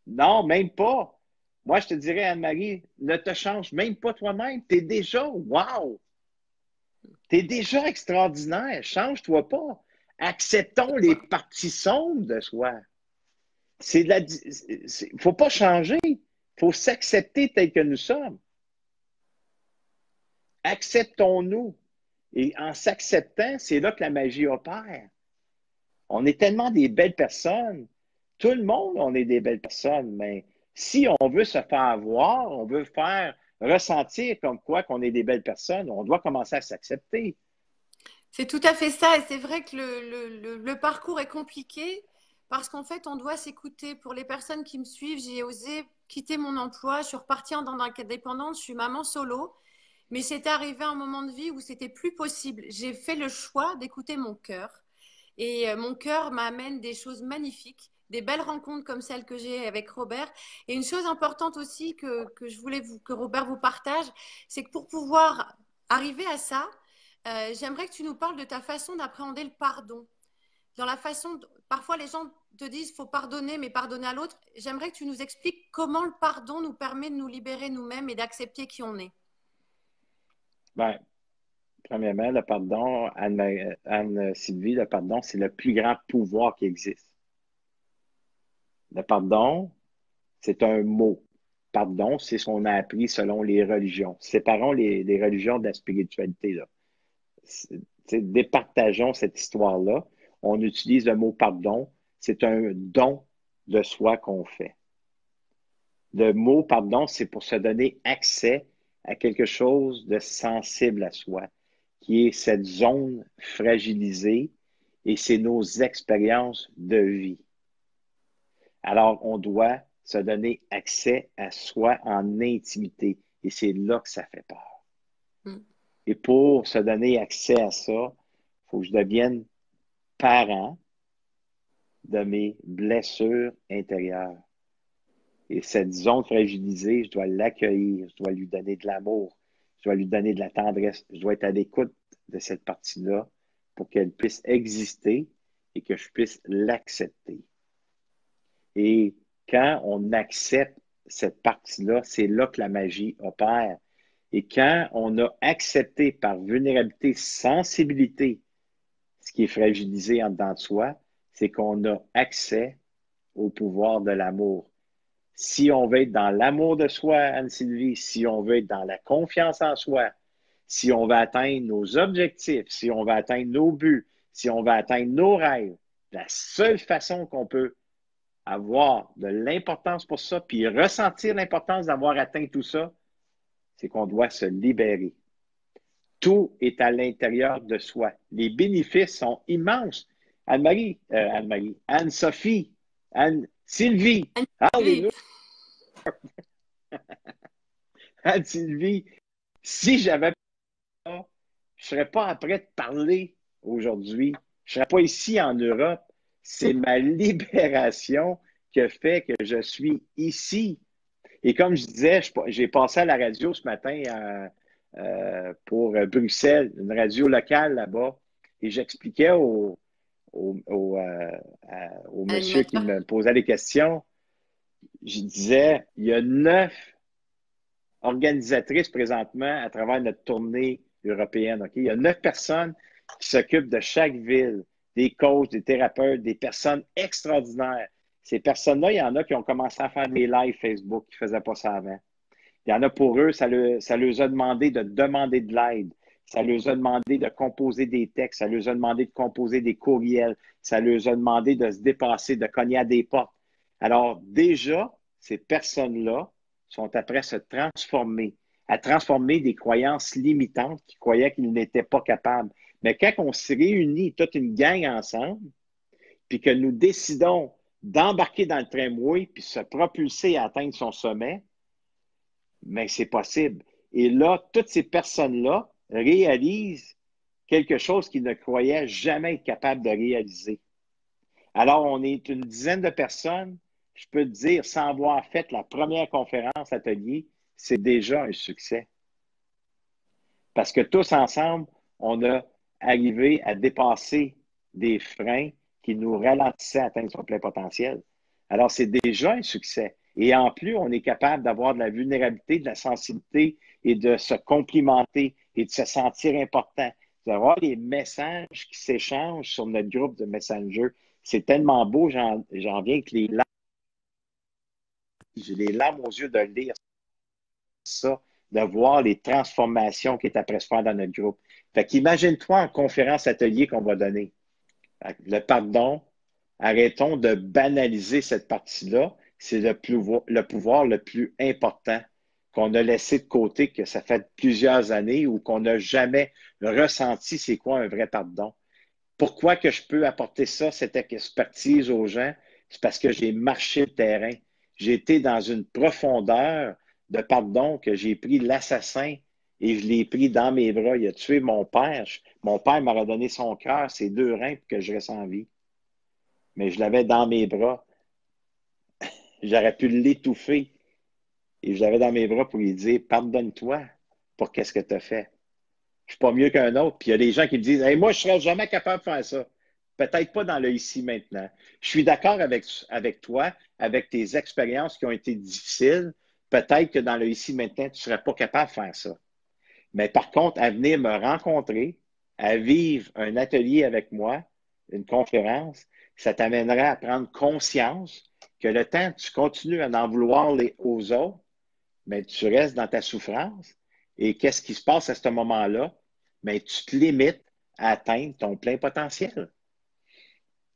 Non, même pas. Moi, je te dirais, Anne-Marie, ne te change même pas toi-même. Tu es déjà wow. Tu es déjà extraordinaire. Change-toi pas. Acceptons les parties sombres de soi. Faut pas changer. Faut s'accepter tel que nous sommes. Acceptons-nous. Et en s'acceptant, c'est là que la magie opère. On est tellement des belles personnes. Tout le monde, on est des belles personnes, mais si on veut se faire voir, on veut faire ressentir comme quoi qu'on est des belles personnes, on doit commencer à s'accepter.
C'est tout à fait ça. Et c'est vrai que le parcours est compliqué parce qu'en fait, on doit s'écouter. Pour les personnes qui me suivent, j'ai osé quitter mon emploi. Je suis repartie en indépendante. Je suis maman solo. Mais c'était arrivé un moment de vie où c'était plus possible. J'ai fait le choix d'écouter mon cœur. Et mon cœur m'amène des choses magnifiques, des belles rencontres comme celle que j'ai avec Robert. Et une chose importante aussi que je voulais que Robert vous partage, c'est que pour pouvoir arriver à ça, j'aimerais que tu nous parles de ta façon d'appréhender le pardon. Dans la façon, parfois les gens te disent faut pardonner, mais pardonner à l'autre. J'aimerais que tu nous expliques comment le pardon nous permet de nous libérer nous-mêmes et d'accepter qui on est.
Bien, premièrement, le pardon, Anne-Sylvie, le pardon, c'est le plus grand pouvoir qui existe. Le pardon, c'est un mot. Pardon, c'est ce qu'on a appris selon les religions. Séparons les religions de la spiritualité, là. Départageons cette histoire-là. On utilise le mot pardon. C'est un don de soi qu'on fait. Le mot pardon, c'est pour se donner accès à quelque chose de sensible à soi, qui est cette zone fragilisée et c'est nos expériences de vie. Alors, on doit se donner accès à soi en intimité et c'est là que ça fait peur.
Mm.
Et pour se donner accès à ça, il faut que je devienne parent de mes blessures intérieures. Et cette zone fragilisée, je dois l'accueillir, je dois lui donner de l'amour, je dois lui donner de la tendresse, je dois être à l'écoute de cette partie-là pour qu'elle puisse exister et que je puisse l'accepter. Et quand on accepte cette partie-là, c'est là que la magie opère. Et quand on a accepté par vulnérabilité, sensibilité, ce qui est fragilisé en dedans de soi, c'est qu'on a accès au pouvoir de l'amour. Si on veut être dans l'amour de soi, Anne-Sylvie, si on veut être dans la confiance en soi, si on veut atteindre nos objectifs, si on veut atteindre nos buts, si on veut atteindre nos rêves, la seule façon qu'on peut avoir de l'importance pour ça, puis ressentir l'importance d'avoir atteint tout ça, c'est qu'on doit se libérer. Tout est à l'intérieur de soi. Les bénéfices sont immenses. Anne-Sophie, Anne-Sylvie,
Oui.
alléluia, Anne-Sylvie, si j'avais pas, je serais pas après de parler aujourd'hui. Je serais pas ici en Europe. C'est ma libération qui a fait que je suis ici. Et comme je disais, j'ai passé à la radio ce matin pour Bruxelles, une radio locale là-bas, et j'expliquais au monsieur qui
Animateur.
me posait des questions, je disais, il y a 9 organisatrices présentement à travers notre tournée européenne. Okay? Il y a 9 personnes qui s'occupent de chaque ville, des coachs, des thérapeutes, des personnes extraordinaires. Ces personnes-là, il y en a qui ont commencé à faire des lives Facebook qui ne faisaient pas ça avant. Il y en a pour eux, ça leur a demandé de demander de l'aide. Ça leur a demandé de composer des textes. Ça leur a demandé de composer des courriels. Ça leur a demandé de se dépasser, de cogner à des portes. Alors, déjà, ces personnes-là sont après à se transformer, à transformer des croyances limitantes qui croyaient qu'ils n'étaient pas capables. Mais quand on se réunit toute une gang ensemble, puis que nous décidons d'embarquer dans le tramway puis se propulser à atteindre son sommet, mais c'est possible. Et là, toutes ces personnes-là réalisent quelque chose qu'ils ne croyaient jamais être capables de réaliser. Alors, on est une dizaine de personnes. Je peux te dire, sans avoir fait la première conférence atelier, c'est déjà un succès. Parce que tous ensemble, on a arrivé à dépasser des freins qui nous ralentissaient à atteindre son plein potentiel. Alors, c'est déjà un succès. Et en plus, on est capable d'avoir de la vulnérabilité, de la sensibilité et de se complimenter et de se sentir important. D'avoir des messages qui s'échangent sur notre groupe de Messenger. C'est tellement beau, j'en viens avec les larmes. J'ai les larmes aux yeux de lire ça, de voir les transformations qui est après se faire dans notre groupe. Fait qu'imagine-toi en conférence atelier qu'on va donner. Le pardon, arrêtons de banaliser cette partie-là. C'est le pouvoir le plus important qu'on a laissé de côté, que ça fait plusieurs années ou qu'on n'a jamais ressenti c'est quoi un vrai pardon. Pourquoi que je peux apporter ça, cette expertise aux gens? C'est parce que j'ai marché le terrain. J'ai été dans une profondeur de pardon que j'ai pris l'assassin et je l'ai pris dans mes bras. Il a tué mon père. Mon père m'a redonné son cœur, ses 2 reins pour que je reste en vie. Mais je l'avais dans mes bras. J'aurais pu l'étouffer. Et je l'avais dans mes bras pour lui dire, pardonne-toi pour qu'est-ce que tu as fait. Je suis pas mieux qu'un autre. Puis il y a des gens qui me disent, hey, moi, je serais jamais capable de faire ça. Peut-être pas dans le ici maintenant. Je suis d'accord avec toi, avec tes expériences qui ont été difficiles. Peut-être que dans le ici maintenant, tu serais pas capable de faire ça. Mais par contre, à venir me rencontrer, à vivre un atelier avec moi, une conférence, ça t'amènera à prendre conscience que le temps que tu continues à en vouloir aux autres, mais tu restes dans ta souffrance. Et qu'est-ce qui se passe à ce moment-là? Mais tu te limites à atteindre ton plein potentiel,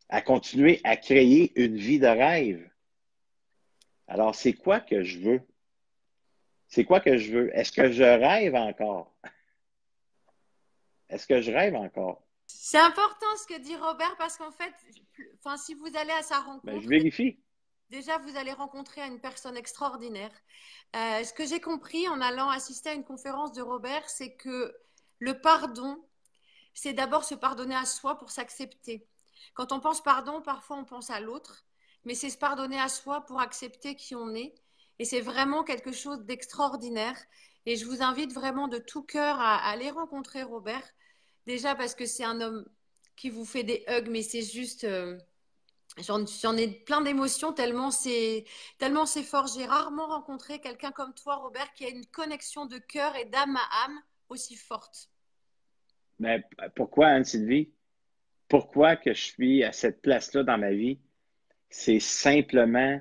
à continuer à créer une vie de rêve. Alors, c'est quoi que je veux? C'est quoi que je veux? Est-ce que je rêve encore? Est-ce que je rêve encore?
C'est important ce que dit Robert parce qu'en fait, enfin, si vous allez à sa
Ben, je
rencontre,
vérifie.
déjà vous allez rencontrer une personne extraordinaire. Ce que j'ai compris en allant assister à une conférence de Robert, c'est que le pardon, c'est d'abord se pardonner à soi pour s'accepter. Quand on pense pardon, parfois on pense à l'autre, mais c'est se pardonner à soi pour accepter qui on est. Et c'est vraiment quelque chose d'extraordinaire. Et je vous invite vraiment de tout cœur à aller rencontrer Robert. Déjà parce que c'est un homme qui vous fait des hugs, mais c'est juste, j'en ai plein d'émotions tellement c'est fort. J'ai rarement rencontré quelqu'un comme toi, Robert, qui a une connexion de cœur et d'âme à âme aussi forte.
Mais pourquoi, Anne-Sylvie? Pourquoi que je suis à cette place-là dans ma vie? C'est simplement,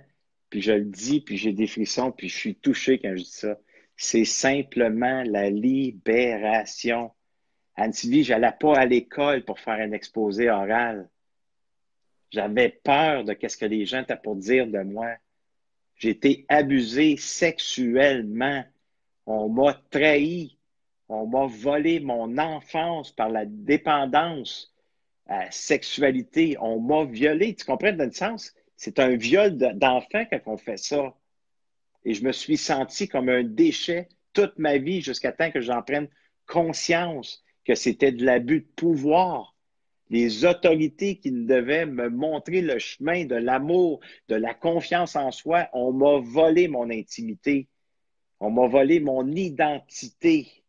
puis je le dis, puis j'ai des frissons, puis je suis touché quand je dis ça. C'est simplement la libération. Anne-Sylvie, je n'allais pas à l'école pour faire un exposé oral. J'avais peur de ce que les gens étaient pour dire de moi. J'ai été abusé sexuellement. On m'a trahi. On m'a volé mon enfance par la dépendance à la sexualité. On m'a violé. Tu comprends dans le sens? C'est un viol d'enfant quand on fait ça. Et je me suis senti comme un déchet toute ma vie jusqu'à temps que j'en prenne conscience que c'était de l'abus de pouvoir. Les autorités qui devaient me montrer le chemin de l'amour, de la confiance en soi, on m'a volé mon intimité. On m'a volé mon identité.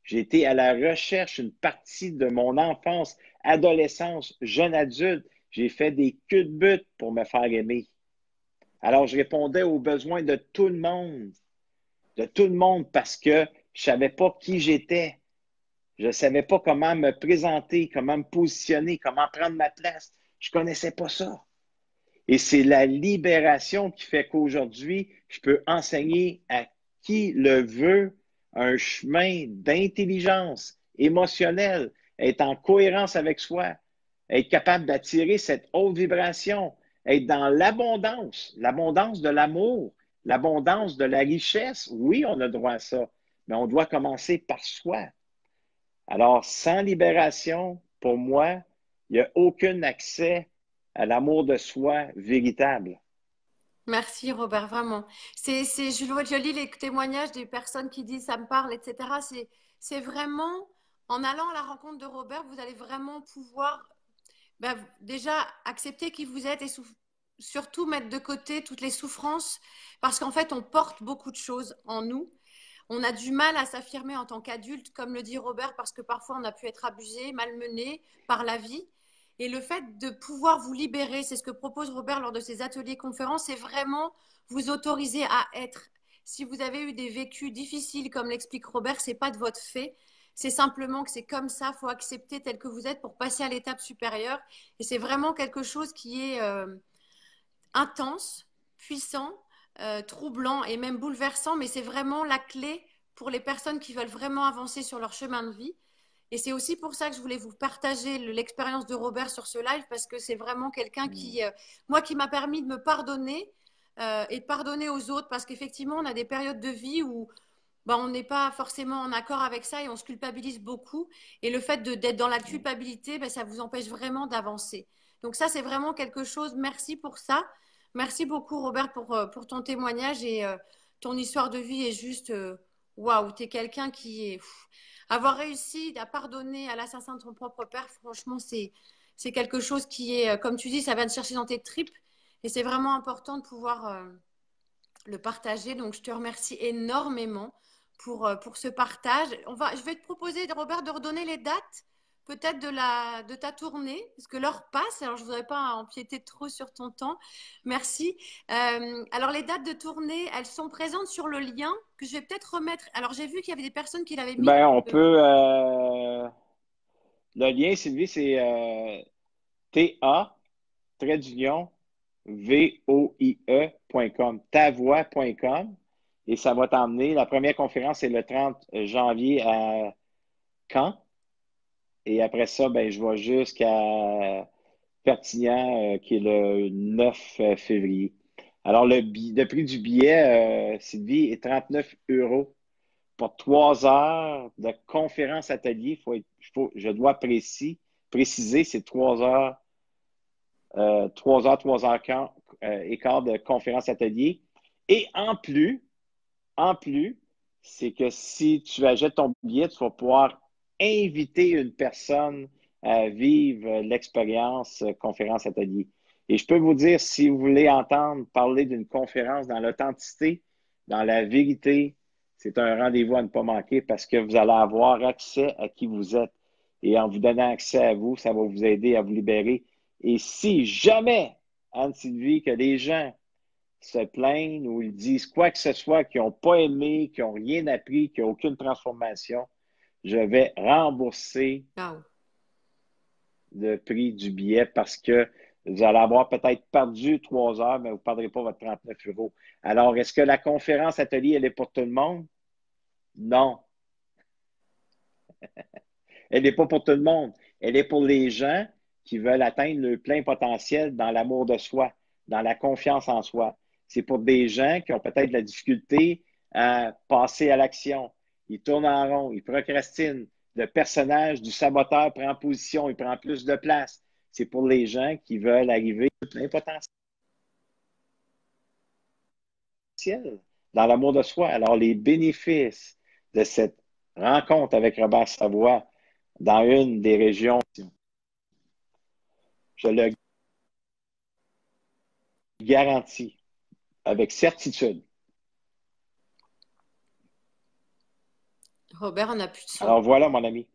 J'ai été à la recherche une partie de mon enfance, adolescence, jeune adulte. J'ai fait des culbutes pour me faire aimer. Alors, je répondais aux besoins de tout le monde parce que je ne savais pas qui j'étais. Je ne savais pas comment me présenter, comment me positionner, comment prendre ma place. Je ne connaissais pas ça. Et c'est la libération qui fait qu'aujourd'hui, je peux enseigner à qui le veut un chemin d'intelligence émotionnelle, être en cohérence avec soi, être capable d'attirer cette haute vibration, être dans l'abondance de l'amour, l'abondance de la richesse. Oui, on a droit à ça, mais on doit commencer par soi. Alors, sans libération, pour moi, il n'y a aucun accès à l'amour de soi véritable.
Merci Robert, vraiment. Je lis les témoignages des personnes qui disent ça me parle, etc. C'est vraiment, en allant à la rencontre de Robert, vous allez vraiment pouvoir déjà accepter qui vous êtes et surtout mettre de côté toutes les souffrances parce qu'en fait, on porte beaucoup de choses en nous. On a du mal à s'affirmer en tant qu'adulte, comme le dit Robert, parce que parfois on a pu être abusé, malmené par la vie. Et le fait de pouvoir vous libérer, c'est ce que propose Robert lors de ses ateliers conférences, c'est vraiment vous autoriser à être. Si vous avez eu des vécus difficiles, comme l'explique Robert, c'est pas de votre fait. C'est simplement que c'est comme ça, il faut accepter tel que vous êtes pour passer à l'étape supérieure. Et c'est vraiment quelque chose qui est intense, puissant, troublant et même bouleversant, mais c'est vraiment la clé pour les personnes qui veulent vraiment avancer sur leur chemin de vie. Et c'est aussi pour ça que je voulais vous partager l'expérience de Robert sur ce live, parce que c'est vraiment quelqu'un qui, moi, qui m'a permis de me pardonner et de pardonner aux autres, parce qu'effectivement, on a des périodes de vie où on n'est pas forcément en accord avec ça et on se culpabilise beaucoup. Et le fait d'être dans la culpabilité, ça vous empêche vraiment d'avancer. Donc ça, c'est vraiment quelque chose. Merci pour ça. Merci beaucoup, Robert, pour ton témoignage et ton histoire de vie est juste waouh. Tu es quelqu'un qui est. Avoir réussi à pardonner à l'assassin de ton propre père, franchement, c'est quelque chose qui est, comme tu dis, ça va te chercher dans tes tripes et c'est vraiment important de pouvoir le partager. Donc, je te remercie énormément pour ce partage. Je vais te proposer, Robert, de redonner les dates peut-être de ta tournée, parce que l'heure passe, alors je ne voudrais pas empiéter trop sur ton temps. Merci. Alors, les dates de tournée, elles sont présentes sur le lien que je vais peut-être remettre. Alors, j'ai vu qu'il y avait des personnes qui l'avaient mis.
Ben, on peut. Le lien, Sylvie, c'est TA, trait d'union, voie.com, tavoix.com. Et ça va t'emmener. La première conférence est le 30 janvier à Caen. Et après ça, ben, je vais jusqu'à Perpignan, qui est le 9 février. Alors, le prix du billet, Sylvie, est 39 euros pour 3 heures de conférence atelier. Je dois préciser, c'est 3 heures, 3 heures et quart de conférence atelier. Et en plus, c'est que si tu achètes ton billet, tu vas pouvoir inviter une personne à vivre l'expérience conférence atelier. Et je peux vous dire, si vous voulez entendre parler d'une conférence dans l'authenticité, dans la vérité, c'est un rendez-vous à ne pas manquer parce que vous allez avoir accès à qui vous êtes. Et en vous donnant accès à vous, ça va vous aider à vous libérer. Et si jamais, Anne-Sylvie, que les gens se plaignent ou ils disent quoi que ce soit, qui n'ont pas aimé, qui n'ont rien appris, qui n'ont aucune transformation, je vais rembourser
Wow.
le prix du billet parce que vous allez avoir peut-être perdu 3 heures, mais vous ne perdrez pas votre 39 euros. Alors, est-ce que la conférence atelier, elle est pour tout le monde? Non, elle n'est pas pour tout le monde. Elle est pour les gens qui veulent atteindre le plein potentiel dans l'amour de soi, dans la confiance en soi. C'est pour des gens qui ont peut-être de la difficulté à passer à l'action. Ils tournent en rond, ils procrastinent. Le personnage du saboteur prend position, il prend plus de place. C'est pour les gens qui veulent arriver au plein potentiel dans l'amour de soi. Alors, les bénéfices de cette rencontre avec Robert Savoie dans une des régions Je le garantis avec certitude.
Robert, on n'a plus de son.
Alors voilà, mon ami.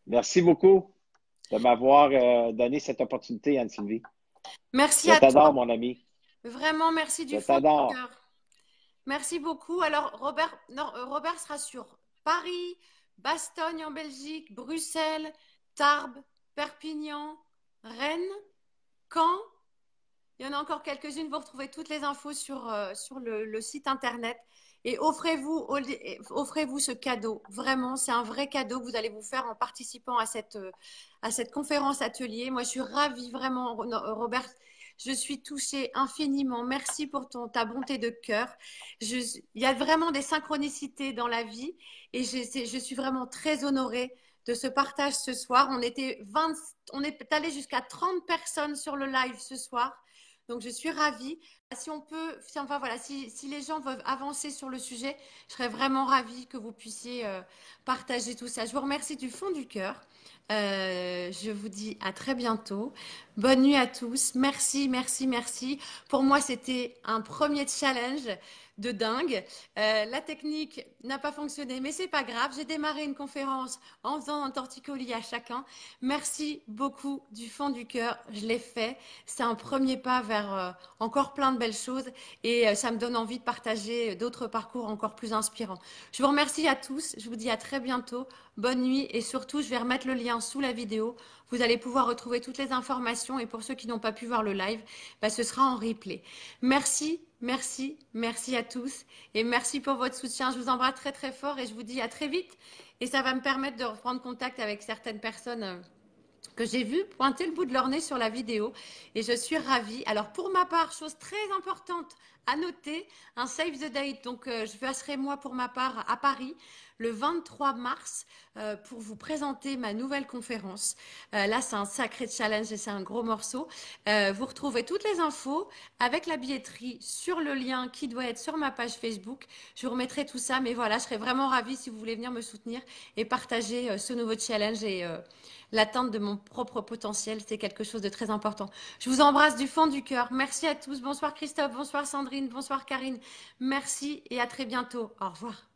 Merci beaucoup de m'avoir donné cette opportunité, Anne-Sylvie.
Merci
Je
à toi.
t'adore, mon ami.
Vraiment, merci
Je
du fond du
t'adore.
cœur. Merci beaucoup. Alors, Robert, non, Robert sera sur Paris, Bastogne en Belgique, Bruxelles, Tarbes, Perpignan, Rennes, Caen. Il y en a encore quelques-unes. Vous retrouvez toutes les infos sur le site internet. Et offrez-vous ce cadeau. Vraiment, c'est un vrai cadeau que vous allez vous faire en participant à cette conférence atelier. Moi, je suis ravie, vraiment, Robert. Je suis touchée infiniment. Merci pour ta bonté de cœur. Il y a vraiment des synchronicités dans la vie et je suis vraiment très honorée de ce partage ce soir. On est allé jusqu'à 30 personnes sur le live ce soir. Donc, je suis ravie. Si les gens veulent avancer sur le sujet, je serais vraiment ravie que vous puissiez partager tout ça. Je vous remercie du fond du cœur. Je vous dis à très bientôt. Bonne nuit à tous. Merci, merci, merci. Pour moi, c'était un premier challenge de dingue. La technique n'a pas fonctionné, mais c'est pas grave. J'ai démarré une conférence en faisant un torticolis à chacun. Merci beaucoup du fond du cœur. Je l'ai fait. C'est un premier pas vers encore plein de belles choses et ça me donne envie de partager d'autres parcours encore plus inspirants. Je vous remercie à tous. Je vous dis à très bientôt. Bonne nuit et surtout, je vais remettre le lien sous la vidéo. Vous allez pouvoir retrouver toutes les informations et pour ceux qui n'ont pas pu voir le live, ce sera en replay. Merci, merci, merci à tous et merci pour votre soutien. Je vous embrasse très très fort et je vous dis à très vite et ça va me permettre de reprendre contact avec certaines personnes que j'ai vu pointer le bout de leur nez sur la vidéo et je suis ravie. Alors pour ma part, chose très importante à noter, un Save the Date. Donc je passerai moi pour ma part à Paris le 23 mars pour vous présenter ma nouvelle conférence. Là, c'est un sacré challenge et c'est un gros morceau. Vous retrouvez toutes les infos avec la billetterie sur le lien qui doit être sur ma page Facebook. Je vous remettrai tout ça, mais voilà, je serais vraiment ravie si vous voulez venir me soutenir et partager ce nouveau challenge et l'atteinte de mon propre potentiel, c'est quelque chose de très important. Je vous embrasse du fond du cœur. Merci à tous. Bonsoir Christophe, bonsoir Sandrine, bonsoir Karine. Merci et à très bientôt. Au revoir.